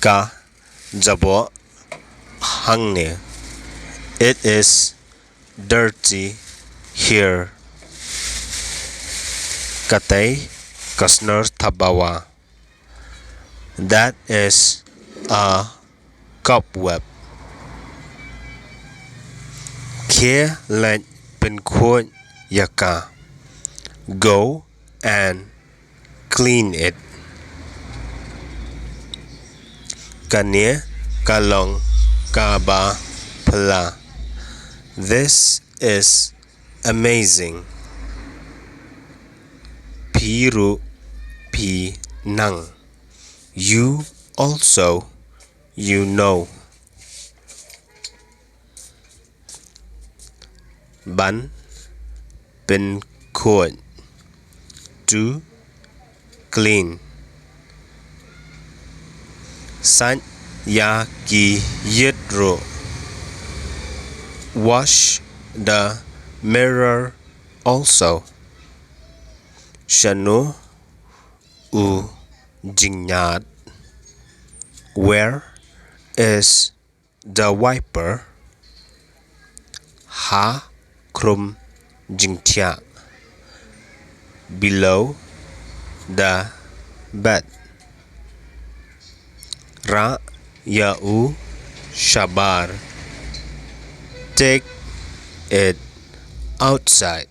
ka jabo hangne. It is dirty here. Katay kasner tabawa. That is a cobweb. Kia len penkuon yaka. Go and clean it. Kania kalong kaba pala. This is amazing. Piru pi nang. You also, you know. Ban bin kuon. To clean. San ya ki yitro. Wash the mirror also. Shanu u jingyat. Where is the wiper? Ha krum jingtia. Below the bed. Ra ya u shabar. Take it outside.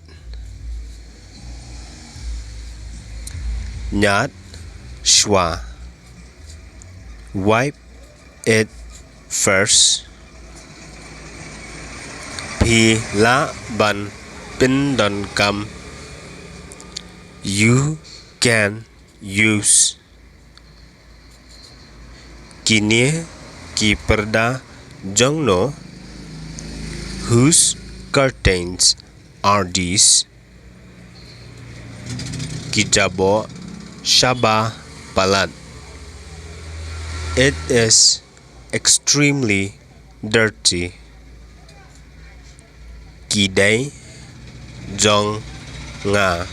Nyat shwa. Wipe it first. Pi la ban pin don kam. You can use. Kini ki perda jongno. Whose curtains are these? Kijabo shaba palat. It is extremely dirty. Kidai jong nga.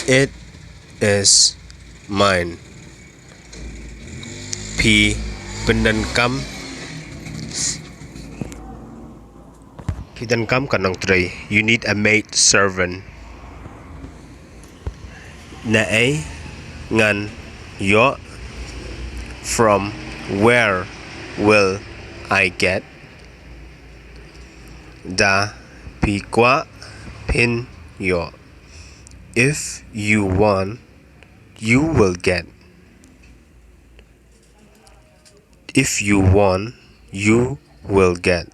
It is mine. Pi pendankam. Kidankam kanong tray. You need a maid servant. Nae ngan yo. From where will I get? Da pi kwa pin yo. If you want, you will get. If you want, you will get.